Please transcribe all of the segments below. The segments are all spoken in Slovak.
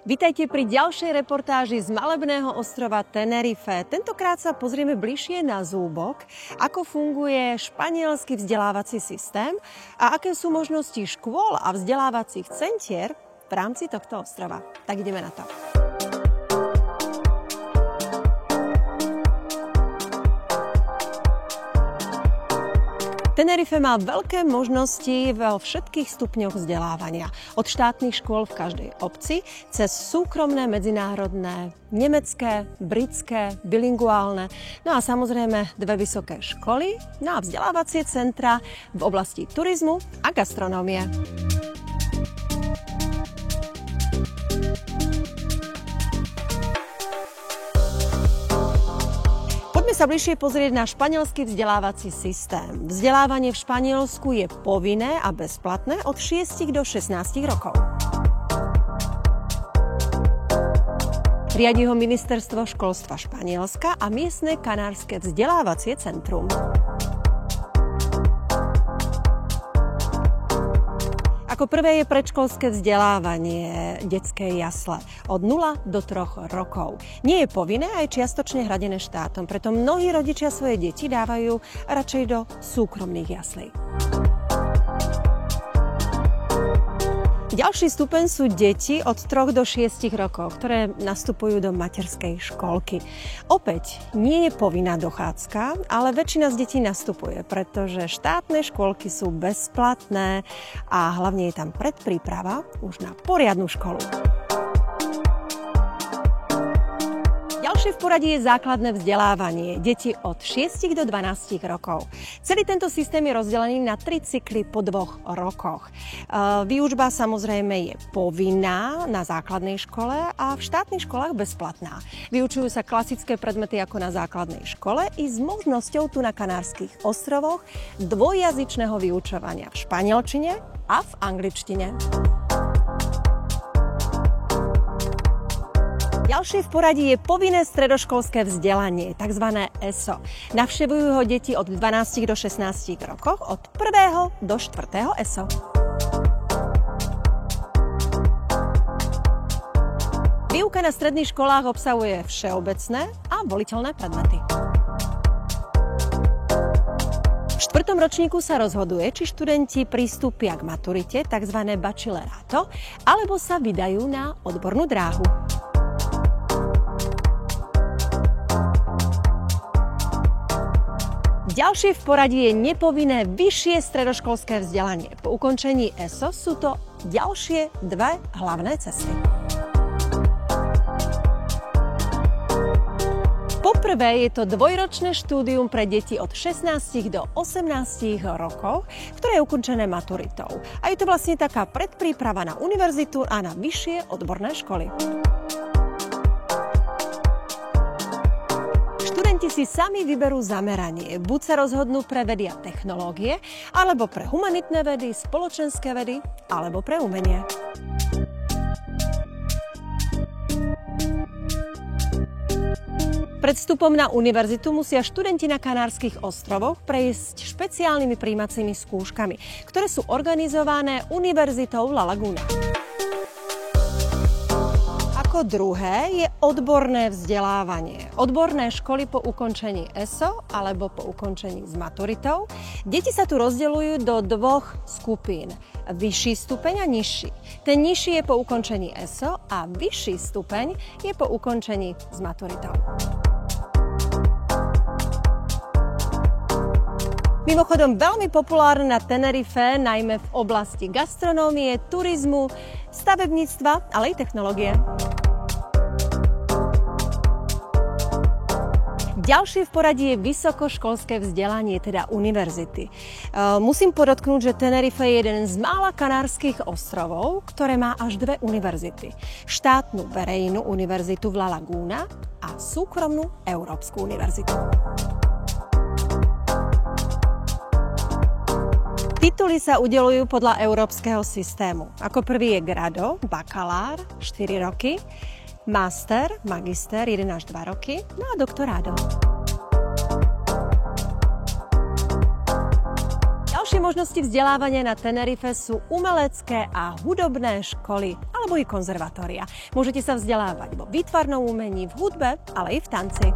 Vitajte pri ďalšej reportáži z malebného ostrova Tenerife. Tentokrát sa pozrieme bližšie na Zúbok, ako funguje španielský vzdelávací systém a aké sú možnosti škôl a vzdelávacích centier v rámci tohto ostrova. Tak ideme na to. Tenerife má veľké možnosti vo všetkých stupňoch vzdelávania. Od štátnych škôl v každej obci, cez súkromné, medzinárodné, nemecké, britské, bilinguálne, no a samozrejme dve vysoké školy, no a vzdelávacie centra v oblasti turizmu a gastronómie. Poďme sa bližšie pozrieť na španielský vzdelávací systém. Vzdelávanie v Španielsku je povinné a bezplatné od 6 do 16 rokov. Riadi ho Ministerstvo školstva Španielska a miestne kanárske vzdelávacie centrum. Ako prvé je predškolské vzdelávanie detskej jasle od 0 do 3 rokov. Nie je povinné aj čiastočne hradené štátom, preto mnohí rodičia svoje deti dávajú radšej do súkromných jaslí. Ďalší stupeň sú deti od 3 do 6 rokov, ktoré nastupujú do materskej školky. Opäť nie je povinná dochádzka, ale väčšina z detí nastupuje, pretože štátne škôlky sú bezplatné a hlavne je tam predpríprava už na poriadnu školu. Ďalšie v poradí je základné vzdelávanie detí od 6 do 12 rokov. Celý tento systém je rozdelený na 3 cykly po 2 rokoch. Výučba samozrejme je povinná na základnej škole a v štátnych školách bezplatná. Vyučujú sa klasické predmety ako na základnej škole i s možnosťou tu na Kanárskych ostrovoch dvojjazyčného vyučovania v španielčine a v angličtine. Ďalšie v poradí je povinné stredoškolské vzdelanie, tzv. ESO. Navštevujú ho deti od 12 do 16 rokov, od 1. do 4. ESO. Výuka na stredných školách obsahuje všeobecné a voliteľné predmety. V 4. ročníku sa rozhoduje, či študenti pristúpia k maturite, tzv. Bachilleráto, alebo sa vydajú na odbornú dráhu. Ďalšie v poradí je nepovinné vyššie stredoškolské vzdelanie. Po ukončení ESO sú to ďalšie dve hlavné cesty. Poprvé je to dvojročné štúdium pre deti od 16 do 18 rokov, ktoré je ukončené maturitou. A je to vlastne taká predpríprava na univerzitu a na vyššie odborné školy. Študenti si sami vyberú zameranie. Buď sa rozhodnú pre vedy a technológie, alebo pre humanitné vedy, spoločenské vedy, alebo pre umenie. Pred vstupom na univerzitu musia študenti na Kanárskych ostrovoch prejsť špeciálnymi prijímacími skúškami, ktoré sú organizované Univerzitou La Laguna. Ako druhé je odborné vzdelávanie. Odborné školy po ukončení ESO alebo po ukončení s maturitou. Deti sa tu rozdeľujú do 2 skupín. Vyšší stupeň a nižší. Ten nižší je po ukončení ESO a vyšší stupeň je po ukončení s maturitou. Mimochodom veľmi populárne na Tenerife, najmä v oblasti gastronómie, turizmu, stavebníctva, ale i technológie. Ďalšie v poradí je vysokoškolské vzdelanie, teda univerzity. Musím podotknúť, že Tenerife je jeden z mála kanárskych ostrovov, ktoré má až 2 univerzity. Štátnu verejnú univerzitu v La Laguna a súkromnú Európsku univerzitu. Tituly sa udeľujú podľa európskeho systému. Ako prvý je grado, bakalár, 4 roky, master, magister, 1 až 2 roky, no a doktorádo. Ďalšie možnosti vzdelávania na Tenerife sú umelecké a hudobné školy alebo i konzervatória. Môžete sa vzdelávať vo výtvarnom umení, v hudbe, ale i v tanci.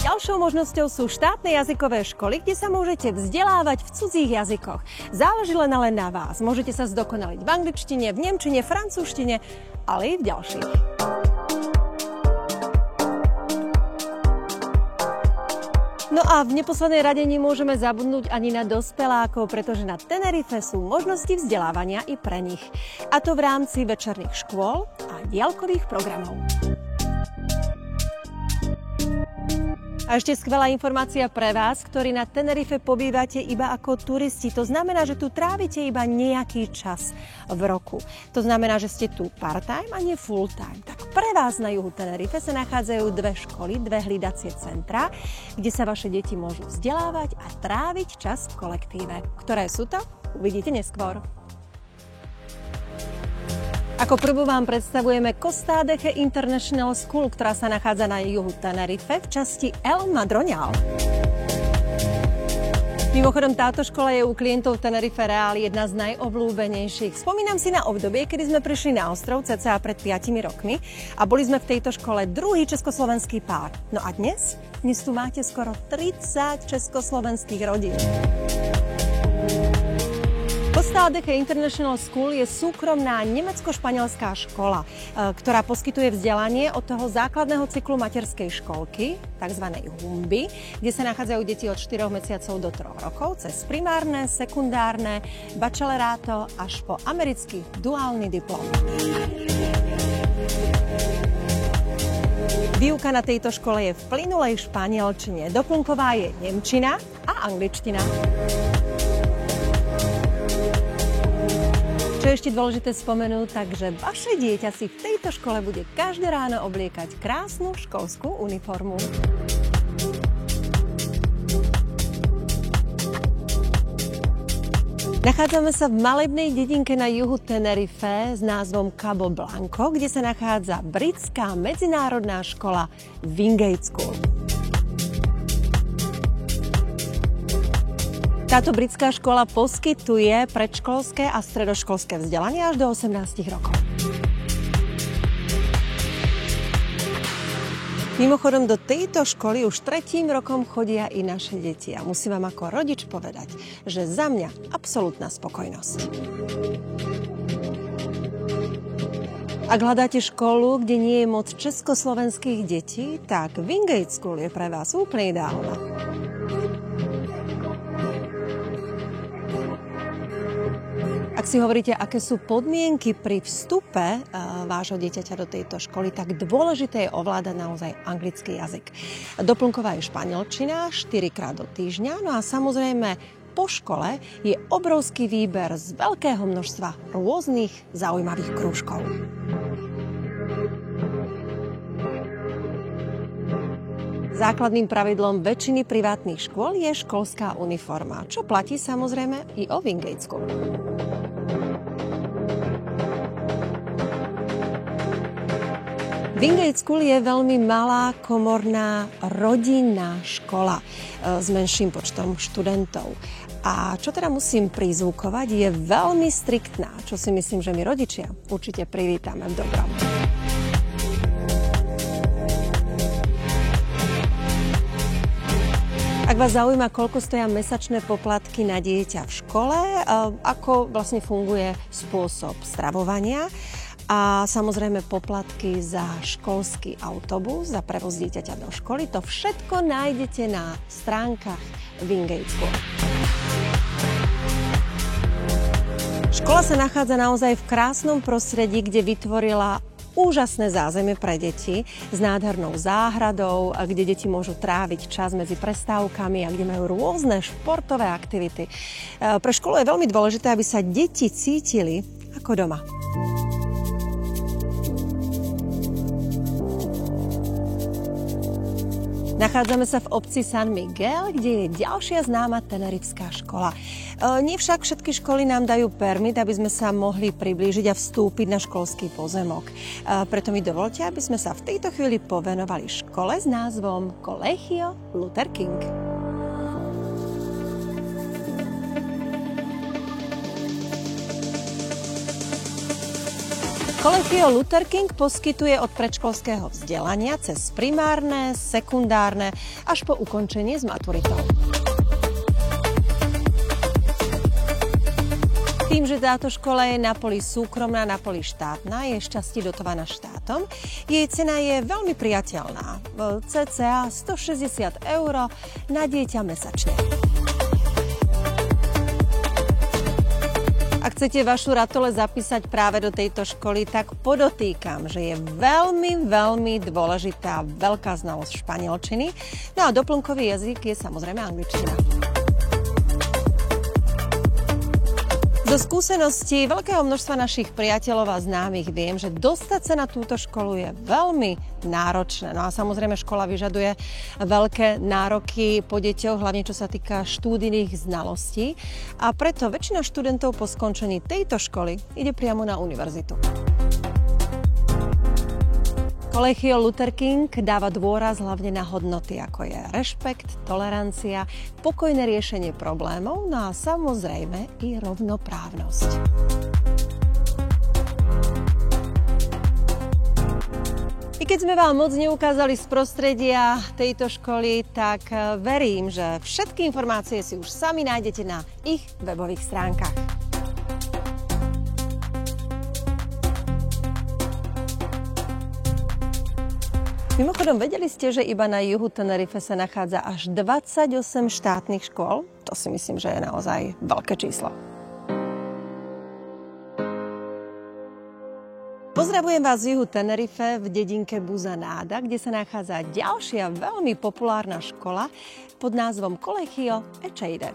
Ďalšou možnosťou sú štátne jazykové školy, kde sa môžete vzdelávať v cudzích jazykoch. Záleží len na vás. Môžete sa zdokonaliť v angličtine, v nemčine, francúzštine, ale i v ďalších. No a v neposlednej rade nemôžeme zabudnúť ani na dospelákov, pretože na Tenerife sú možnosti vzdelávania i pre nich. A to v rámci večerných škôl a diaľkových programov. A ešte skvelá informácia pre vás, ktorí na Tenerife pobývate iba ako turisti. To znamená, že tu trávite iba nejaký čas v roku. To znamená, že ste tu part-time a nie full-time. Tak pre vás na juhu Tenerife sa nachádzajú dve školy, dve hlídacie centra, kde sa vaše deti môžu vzdelávať a tráviť čas v kolektíve. Ktoré sú to? Uvidíte neskôr. Ako prvú vám predstavujeme Costa Deje International School, ktorá sa nachádza na juhu Tenerife v časti El Madroñal. Mimochodom, táto škola je u klientov Tenerife Real jedna z najobľúbenejších. Spomínam si na obdobie, kedy sme prišli na ostrov cca pred 5 rokmi a boli sme v tejto škole druhý československý pár. No a dnes tu máte skoro 30 československých rodín. Costa Deje International School je súkromná nemecko-španielská škola, ktorá poskytuje vzdelanie od toho základného cyklu materskej školky, tzv. Humby, kde sa nachádzajú deti od 4 mesiacov do 3 rokov, cez primárne, sekundárne, bacheleráto až po americký duálny diplom. Výuka na tejto škole je v plynulej španielčine, doplnková je nemčina a angličtina. Čo je ešte dôležité spomenúť, takže vaše dieťa si v tejto škole bude každé ráno obliekať krásnu školskú uniformu. Nachádzame sa v malebnej dedinke na juhu Tenerife s názvom Cabo Blanco, kde sa nachádza britská medzinárodná škola Wingate School. Táto britská škola poskytuje predškolské a stredoškolské vzdelanie až do 18 rokov. Mimochodom, do tejto školy už 3. rokom chodia i naše deti a musím vám ako rodič povedať, že za mňa absolútna spokojnosť. Ak hľadáte školu, kde nie je moc československých detí, tak Wingate School je pre vás úplne ideálna. Ak si hovoríte, aké sú podmienky pri vstupe vášho dieťaťa do tejto školy, tak dôležité je ovládať naozaj anglický jazyk. Doplnková je španielčina 4-krát do týždňa, no a samozrejme po škole je obrovský výber z veľkého množstva rôznych zaujímavých krúžkov. Základným pravidlom väčšiny privátnych škôl je školská uniforma, čo platí samozrejme i o Wingate School. Wingate School je veľmi malá komorná rodinná škola s menším počtom študentov. A čo teda musím prizvukovať, je veľmi striktná, čo si myslím, že my rodičia určite privítame v dobrom. Ak vás zaujíma, koľko stoja mesačné poplatky na dieťa v škole, ako vlastne funguje spôsob stravovania a samozrejme poplatky za školský autobus, za prevoz dieťaťa do školy, to všetko nájdete na stránkach Wingate School. Škola sa nachádza naozaj v krásnom prostredí, kde vytvorila úžasné zázemie pre deti s nádhernou záhradou, kde deti môžu tráviť čas medzi prestávkami a kde majú rôzne športové aktivity. Pre školu je veľmi dôležité, aby sa deti cítili ako doma. Nachádzame sa v obci San Miguel, kde je ďalšia známa tenerifská škola. Nie však všetky školy nám dajú permit, aby sme sa mohli priblížiť a vstúpiť na školský pozemok. Preto mi dovolte, aby sme sa v tejto chvíli povenovali škole s názvom Colegio Luther King. Colegio Luther King poskytuje od predškolského vzdelania cez primárne, sekundárne až po ukončenie s maturitou. Tým, že táto škola je na poli súkromná, na poli štátna, je šťastí dotovaná štátom, jej cena je veľmi priateľná. Cca 160 € na dieťa mesačne. Ak chcete vašu ratole zapísať práve do tejto školy, tak podotýkam, že je veľmi dôležitá veľká znalosť španielčiny. No a doplnkový jazyk je samozrejme angličtina. Zo skúseností veľkého množstva našich priateľov a známych viem, že dostať sa na túto školu je veľmi náročné. No a samozrejme škola vyžaduje veľké nároky po deťoch, hlavne čo sa týka štúdijných znalostí. A preto väčšina študentov po skončení tejto školy ide priamo na univerzitu. Colegio Luther King dáva dôraz hlavne na hodnoty, ako je rešpekt, tolerancia, pokojné riešenie problémov, no a samozrejme i rovnoprávnosť. I keď sme vám moc neukázali z prostredia tejto školy, tak verím, že všetky informácie si už sami nájdete na ich webových stránkach. Mimochodom, vedeli ste, že iba na juhu Tenerife sa nachádza až 28 štátnych škôl? To si myslím, že je naozaj veľké číslo. Pozdravujem vás z juhu Tenerife v dedinke Buzanáda, kde sa nachádza ďalšia veľmi populárna škola pod názvom Colegio Echeide.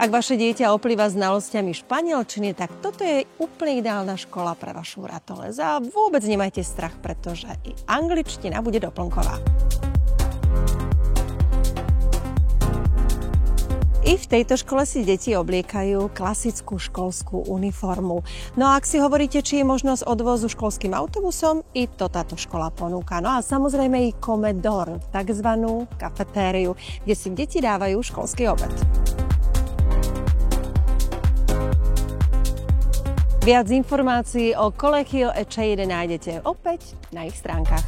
Ak vaše dieťa oplýva znalosťami španielčiny, tak toto je úplne ideálna škola pre vašu ratolesť a vôbec nemajte strach, pretože i angličtina bude doplnková. I v tejto škole si deti obliekajú klasickú školskú uniformu. No a ak si hovoríte, či je možnosť odvozu školským autobusom, i to táto škola ponúka. No a samozrejme i comedor, takzvanú kafetériu, kde si deti dávajú školský obed. Viac informácií o Colegio Echeide nájdete opäť na ich stránkach.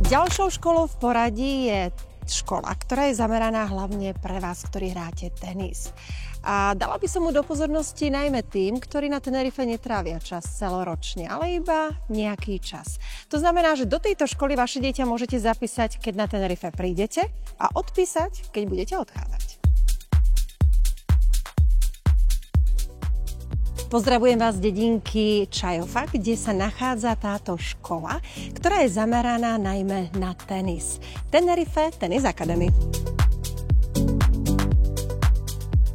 Ďalšou školou v poradí je škola, ktorá je zameraná hlavne pre vás, ktorí hráte tenis. A dala by som mu do pozornosti najmä tým, ktorí na Tenerife netrávia čas celoročne, ale iba nejaký čas. To znamená, že do tejto školy vaše dieťa môžete zapísať, keď na Tenerife prídete, a odpísať, keď budete odchádzať. Pozdravujem vás z dedinky Čajofa, kde sa nachádza táto škola, ktorá je zameraná najmä na tenis. Tenerife Tennis Academy.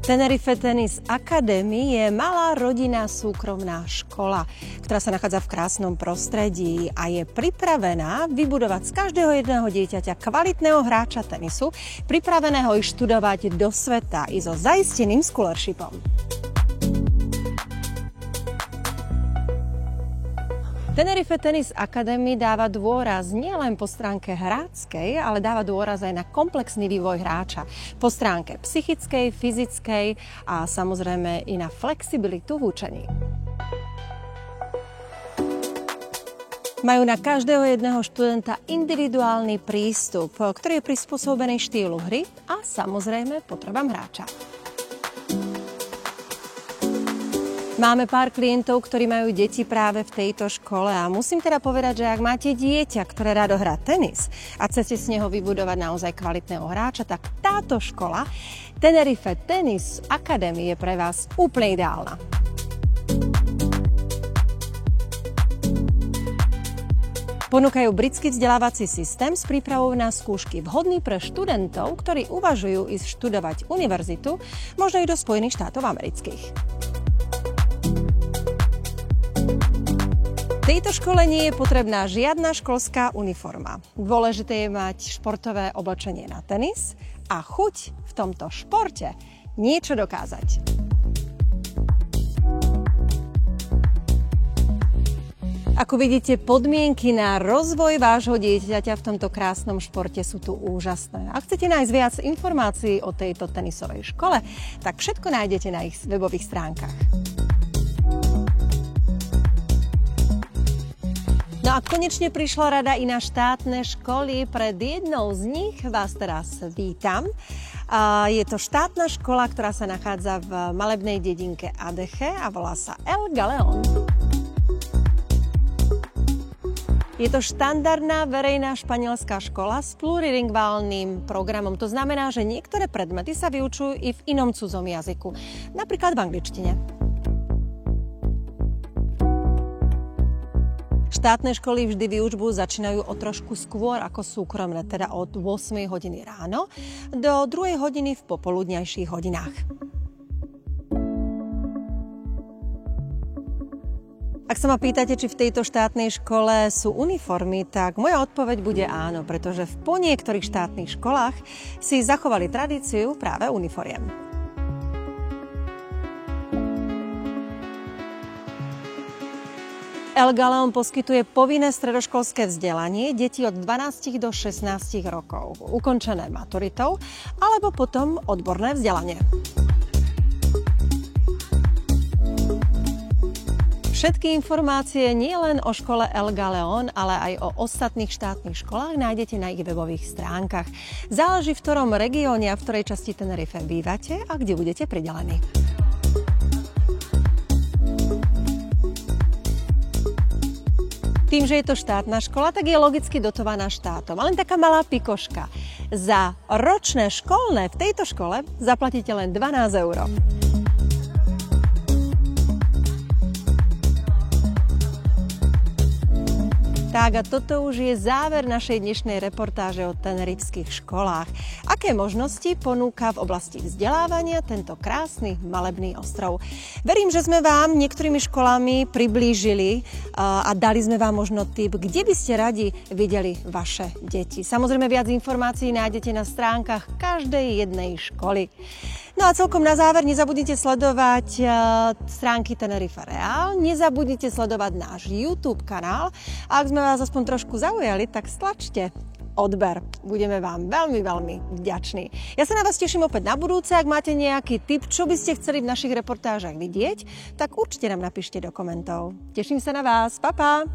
Tenerife Tennis Academy je malá rodinná súkromná škola, ktorá sa nachádza v krásnom prostredí a je pripravená vybudovať z každého jedného dieťaťa kvalitného hráča tenisu, pripraveného ich študovať do sveta i so zaisteným scholarshipom. Tenerife Tennis Academy dáva dôraz nielen po stránke hráckej, ale dáva dôraz aj na komplexný vývoj hráča. Po stránke psychickej, fyzickej a samozrejme i na flexibilitu v učení. Majú na každého jedného študenta individuálny prístup, ktorý je prispôsobený štýlu hry a samozrejme potrebám hráča. Máme pár klientov, ktorí majú deti práve v tejto škole a musím teda povedať, že ak máte dieťa, ktoré rádo hrá tenis a chcete z neho vybudovať naozaj kvalitného hráča, tak táto škola Tenerife Tennis Academy je pre vás úplne ideálna. Ponúkajú britský vzdelávací systém s prípravou na skúšky vhodný pre študentov, ktorí uvažujú ísť študovať univerzitu, možno i do Spojených štátov amerických. V tejto škole nie je potrebná žiadna školská uniforma. Dôležité je mať športové oblečenie na tenis a chuť v tomto športe niečo dokázať. Ako vidíte, podmienky na rozvoj vášho dieťaťa v tomto krásnom športe sú tu úžasné. Ak chcete nájsť viac informácií o tejto tenisovej škole, tak všetko nájdete na ich webových stránkach. No a konečne prišla rada i na štátne školy. Pred jednou z nich vás teraz vítam. Je to štátna škola, ktorá sa nachádza v malebnej dedinke Adeche a volá sa El Galeón. Je to štandardná verejná španielská škola s plurilingválnym programom. To znamená, že niektoré predmety sa vyučujú i v inom cudzom jazyku, napríklad v angličtine. Štátne školy vždy výučbu začínajú o trošku skôr ako súkromné, teda od 8 hodiny ráno do 2 hodiny v popoludňajších hodinách. Ak sa ma pýtate, či v tejto štátnej škole sú uniformy, tak moja odpoveď bude áno, pretože po niektorých štátnych školách si zachovali tradíciu práve uniforiem. El Galeón poskytuje povinné stredoškolské vzdelanie detí od 12 do 16 rokov, ukončené maturitou alebo potom odborné vzdelanie. Všetky informácie nie len o škole El Galeón, ale aj o ostatných štátnych školách nájdete na ich webových stránkach. Záleží, v ktorom regióne a v ktorej časti Tenerife bývate a kde budete pridelení. Tým, že je to štátna škola, tak je logicky dotovaná štátom. Ale len taká malá pikoška. Za ročné školné v tejto škole zaplatíte len 12 €. Tak a toto už je záver našej dnešnej reportáže o tenerifských školách. Aké možnosti ponúka v oblasti vzdelávania tento krásny malebný ostrov? Verím, že sme vám niektorými školami priblížili a dali sme vám možno tip, kde by ste radi videli vaše deti. Samozrejme viac informácií nájdete na stránkach každej jednej školy. No a celkom na záver nezabudnite sledovať stránky Tenerife Real, nezabudnite sledovať náš YouTube kanál a ak sme vás aspoň trošku zaujali, tak stlačte odber. Budeme vám veľmi, veľmi vďační. Ja sa na vás teším opäť na budúce. Ak máte nejaký tip, čo by ste chceli v našich reportážach vidieť, tak určite nám napíšte do komentov. Teším sa na vás. Pa, pa!